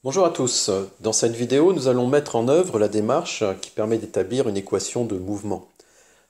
Bonjour à tous. Dans cette vidéo, nous allons mettre en œuvre la démarche qui permet d'établir une équation de mouvement.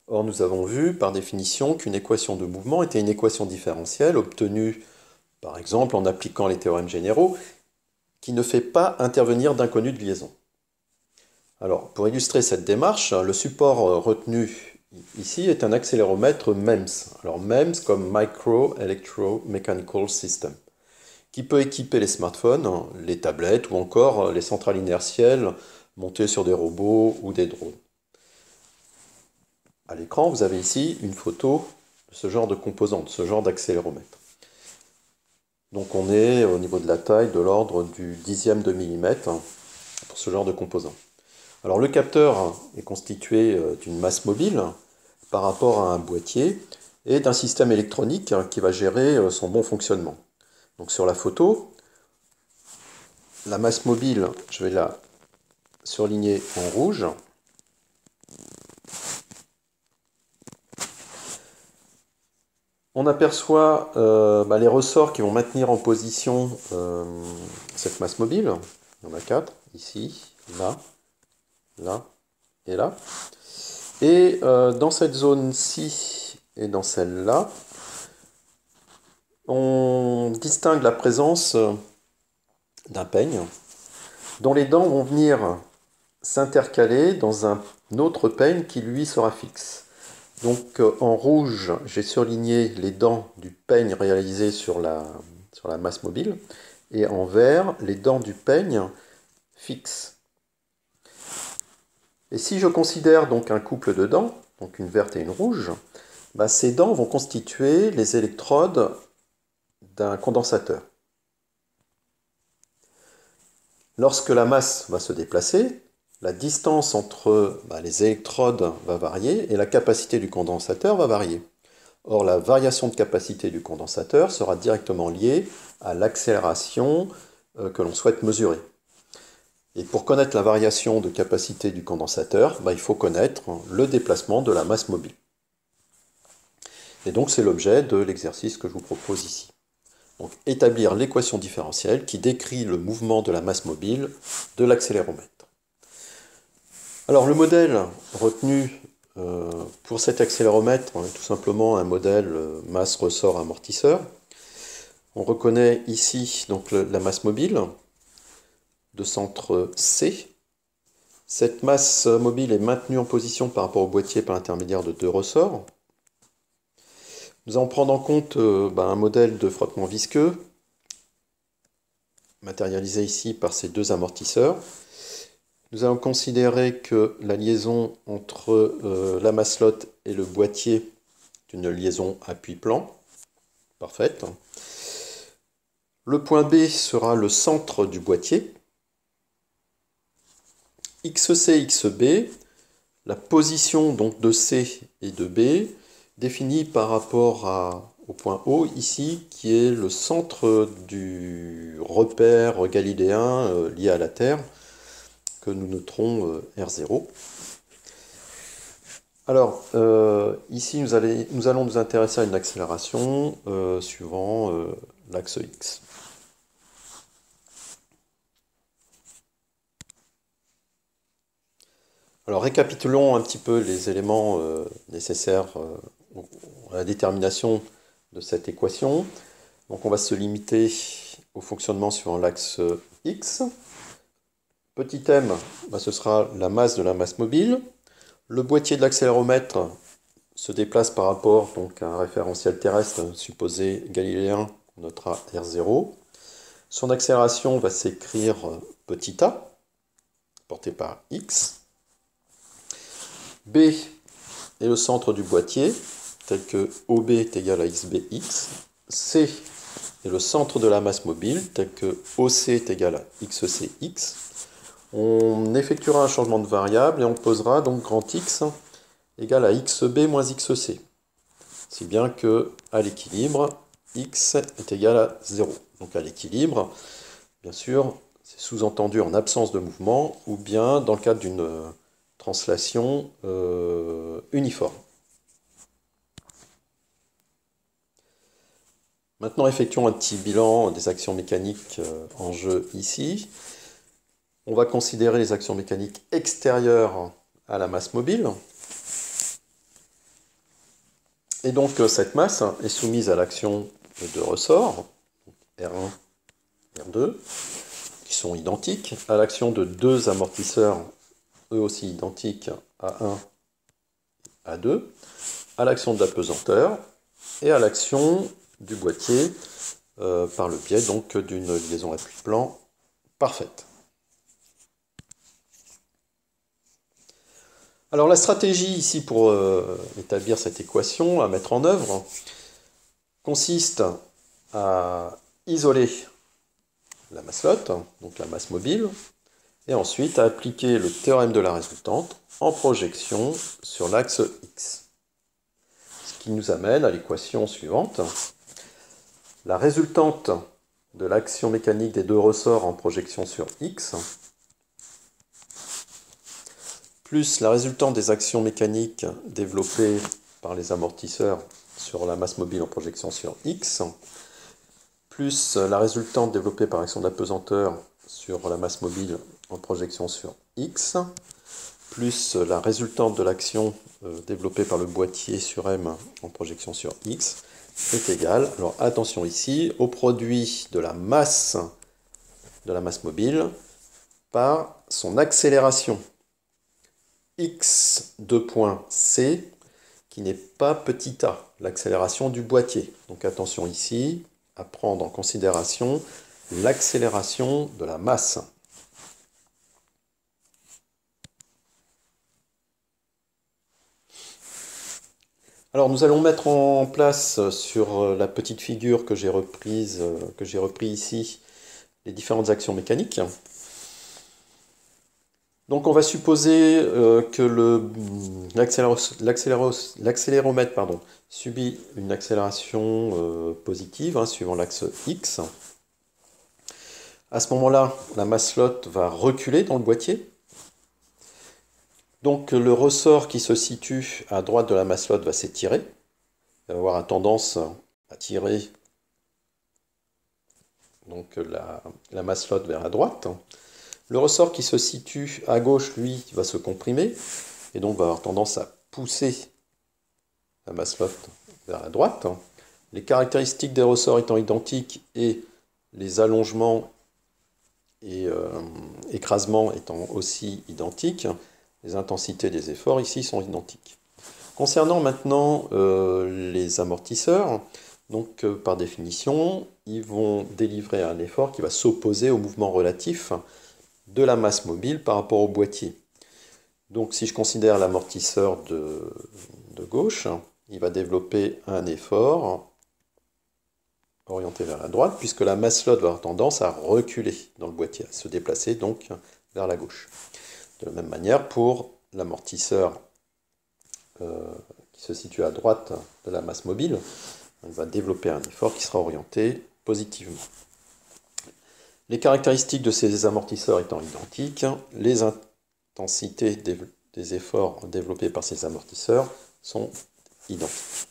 Or, nous avons vu par définition qu'une équation de mouvement était une équation différentielle obtenue, par exemple, en appliquant les théorèmes généraux, qui ne fait pas intervenir d'inconnu de liaison. Alors, pour illustrer cette démarche, le support retenu ici est un accéléromètre MEMS. Alors, MEMS comme Micro Electro-Mechanical System, qui peut équiper les smartphones, les tablettes ou encore les centrales inertielles montées sur des robots ou des drones. À l'écran, vous avez ici une photo de ce genre de composante, ce genre d'accéléromètre. Donc on est au niveau de la taille de l'ordre du dixième de millimètre pour ce genre de composant. Alors le capteur est constitué d'une masse mobile par rapport à un boîtier et d'un système électronique qui va gérer son bon fonctionnement. Donc sur la photo, la masse mobile, je vais la surligner en rouge. On aperçoit les ressorts qui vont maintenir en position cette masse mobile. Il y en a 4, ici, là, là et là. Et dans cette zone-ci et dans celle-là, on distingue la présence d'un peigne dont les dents vont venir s'intercaler dans un autre peigne qui lui sera fixe. Donc en rouge, j'ai surligné les dents du peigne réalisé sur la masse mobile, et en vert, les dents du peigne fixes. Et si je considère donc un couple de dents, donc une verte et une rouge, ces dents vont constituer les électrodes d'un condensateur. Lorsque la masse va se déplacer, la distance entre les électrodes va varier et la capacité du condensateur va varier. Or, la variation de capacité du condensateur sera directement liée à l'accélération que l'on souhaite mesurer. Et pour connaître la variation de capacité du condensateur, il faut connaître le déplacement de la masse mobile. Et donc c'est l'objet de l'exercice que je vous propose ici. Donc établir l'équation différentielle qui décrit le mouvement de la masse mobile de l'accéléromètre. Alors le modèle retenu pour cet accéléromètre est tout simplement un modèle masse-ressort-amortisseur. On reconnaît ici donc la masse mobile de centre C. Cette masse mobile est maintenue en position par rapport au boîtier par l'intermédiaire de deux ressorts. Nous allons prendre en compte un modèle de frottement visqueux, matérialisé ici par ces deux amortisseurs. Nous allons considérer que la liaison entre la masselotte et le boîtier est une liaison appui-plan, parfaite. Le point B sera le centre du boîtier. XC, XB, la position donc de C et de B, définie par rapport au point O ici, qui est le centre du repère galiléen lié à la Terre, que nous noterons R0. Alors, ici, nous allons nous intéresser à une accélération suivant l'axe X. Alors, récapitulons un petit peu les éléments nécessaires à la détermination de cette équation. Donc, on va se limiter au fonctionnement suivant l'axe X. Petit m, ce sera la masse de la masse mobile. Le boîtier de l'accéléromètre se déplace par rapport donc, à un référentiel terrestre supposé galiléen, on notera R0. Son accélération va s'écrire petit a, porté par x. B est le centre du boîtier, tel que OB est égal à xbx. C est le centre de la masse mobile, tel que OC est égal à xcx. On effectuera un changement de variable et on posera donc grand X égal à xb moins xc. Si bien que à l'équilibre, x est égal à 0. Donc à l'équilibre, bien sûr, c'est sous-entendu en absence de mouvement ou bien dans le cadre d'une translation uniforme. Maintenant, effectuons un petit bilan des actions mécaniques en jeu ici. On va considérer les actions mécaniques extérieures à la masse mobile. Et donc, cette masse est soumise à l'action de deux ressorts, R1 et R2, qui sont identiques, à l'action de deux amortisseurs, eux aussi identiques, A1 et A2, à l'action de la pesanteur et à l'action du boîtier par le biais donc d'une liaison appui-plan parfaite. Alors la stratégie ici pour établir cette équation à mettre en œuvre consiste à isoler la masselotte, donc la masse mobile, et ensuite à appliquer le théorème de la résultante en projection sur l'axe X. Ce qui nous amène à l'équation suivante. La résultante de l'action mécanique des deux ressorts en projection sur X plus la résultante des actions mécaniques développées par les amortisseurs sur la masse mobile en projection sur X, plus la résultante développée par l'action de la pesanteur sur la masse mobile en projection sur X, plus la résultante de l'action développée par le boîtier sur M en projection sur X, est égal, alors attention ici, au produit de la masse mobile par son accélération x c, qui n'est pas petit a, l'accélération du boîtier. Donc attention ici, à prendre en considération l'accélération de la masse. Alors nous allons mettre en place sur la petite figure que j'ai repris ici, les différentes actions mécaniques. Donc on va supposer que l'accéléromètre subit une accélération positive suivant l'axe X. À ce moment-là, la masselotte va reculer dans le boîtier. Donc le ressort qui se situe à droite de la masselotte va s'étirer. Il va avoir tendance à tirer donc, la masselotte vers la droite. Le ressort qui se situe à gauche, lui, va se comprimer et donc va avoir tendance à pousser la masselotte vers la droite. Les caractéristiques des ressorts étant identiques et les allongements et écrasements étant aussi identiques, les intensités des efforts ici sont identiques. Concernant maintenant les amortisseurs, donc par définition, ils vont délivrer un effort qui va s'opposer au mouvement relatif de la masse mobile par rapport au boîtier. Donc si je considère l'amortisseur de gauche, il va développer un effort orienté vers la droite, puisque la masselotte va avoir tendance à reculer dans le boîtier, à se déplacer donc vers la gauche. De la même manière, pour l'amortisseur qui se situe à droite de la masse mobile, il va développer un effort qui sera orienté positivement. Les caractéristiques de ces amortisseurs étant identiques, les intensités des efforts développés par ces amortisseurs sont identiques.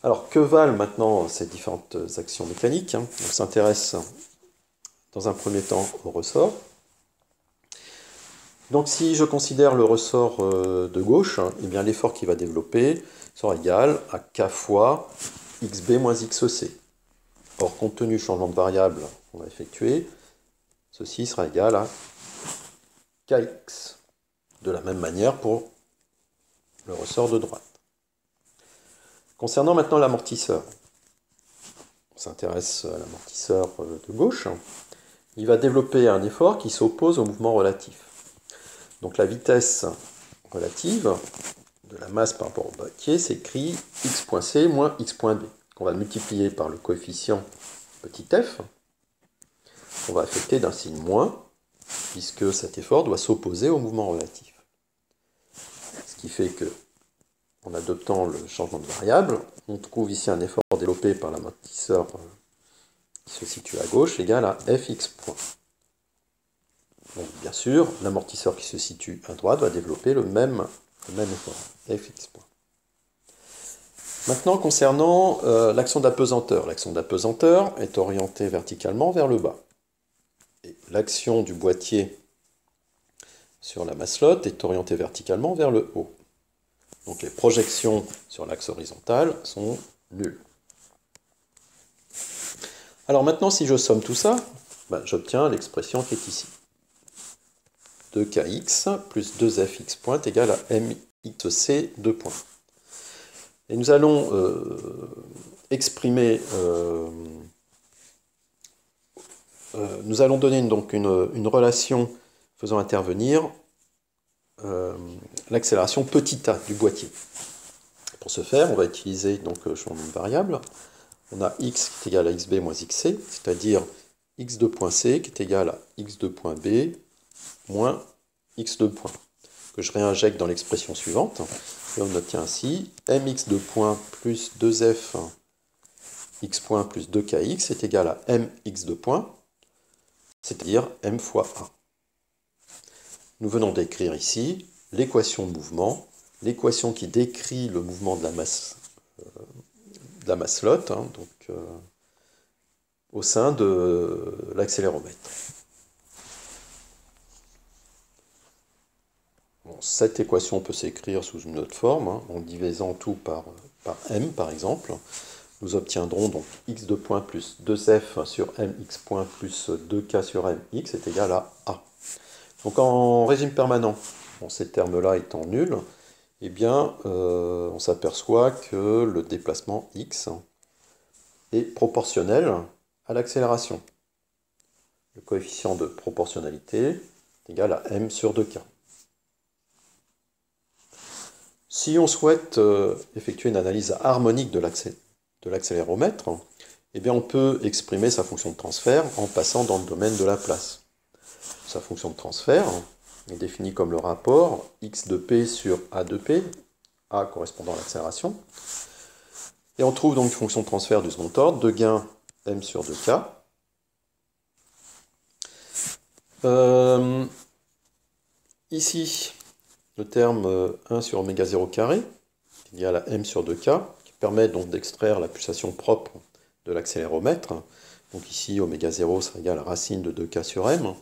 Alors, que valent maintenant ces différentes actions mécaniques? On s'intéresse dans un premier temps au ressort. Donc, si je considère le ressort de gauche, eh bien l'effort qu'il va développer sera égal à k fois xb moins xc. Or, compte tenu du changement de variable qu'on va effectuer, ceci sera égal à kx. De la même manière pour le ressort de droite. Concernant maintenant l'amortisseur, on s'intéresse à l'amortisseur de gauche. Il va développer un effort qui s'oppose au mouvement relatif. Donc la vitesse relative de la masse par rapport au boîtier s'écrit x.c moins x.b, qu'on va multiplier par le coefficient petit f, qu'on va affecter d'un signe moins, puisque cet effort doit s'opposer au mouvement relatif. Ce qui fait que, en adoptant le changement de variable, on trouve ici un effort développé par l'amortisseur qui se situe à gauche égal à fx point. Donc bien sûr, l'amortisseur qui se situe à droite va développer le même effort, fx point. Maintenant, concernant l'action d'apesanteur. L'action d'apesanteur est orientée verticalement vers le bas. Et l'action du boîtier sur la masselotte est orientée verticalement vers le haut. Donc les projections sur l'axe horizontal sont nulles. Alors maintenant, si je somme tout ça, j'obtiens l'expression qui est ici. 2kx plus 2fx point égale à mxc 2 points. Et nous allons nous allons donner donc une relation faisant intervenir l'accélération petit a du boîtier. Pour ce faire, on va utiliser donc le changement de variable. On a x qui est égal à xb moins xc, c'est-à-dire x2 point c qui est égal à x2 point b moins x2 point, que je réinjecte dans l'expression suivante. Et on obtient ainsi mx2 point plus 2f x point plus 2kx est égal à mx2 point, c'est-à-dire m fois a. Nous venons d'écrire ici l'équation de mouvement, l'équation qui décrit le mouvement de la masselotte, au sein de l'accéléromètre. Bon, cette équation peut s'écrire sous une autre forme, en divisant tout par m par exemple. Nous obtiendrons donc x2 point plus 2f sur mx point plus 2k sur mx est égal à a. Donc en régime permanent, ces termes-là étant nuls, eh bien, on s'aperçoit que le déplacement x est proportionnel à l'accélération. Le coefficient de proportionnalité est égal à m sur 2k. Si on souhaite effectuer une analyse harmonique de l'accéléromètre, eh bien on peut exprimer sa fonction de transfert en passant dans le domaine de la place. Sa fonction de transfert est définie comme le rapport x de p sur a de p, a correspondant à l'accélération. Et on trouve donc une fonction de transfert du second ordre, de gain m sur 2k. Ici, le terme 1 sur oméga 0 carré, qui est égal à m sur 2k, qui permet donc d'extraire la pulsation propre de l'accéléromètre. Donc ici, oméga 0 sera égal à racine de 2k sur m.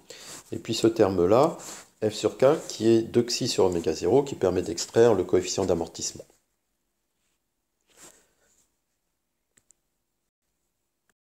Et puis ce terme-là, f sur k, qui est 2xi sur oméga 0, qui permet d'extraire le coefficient d'amortissement.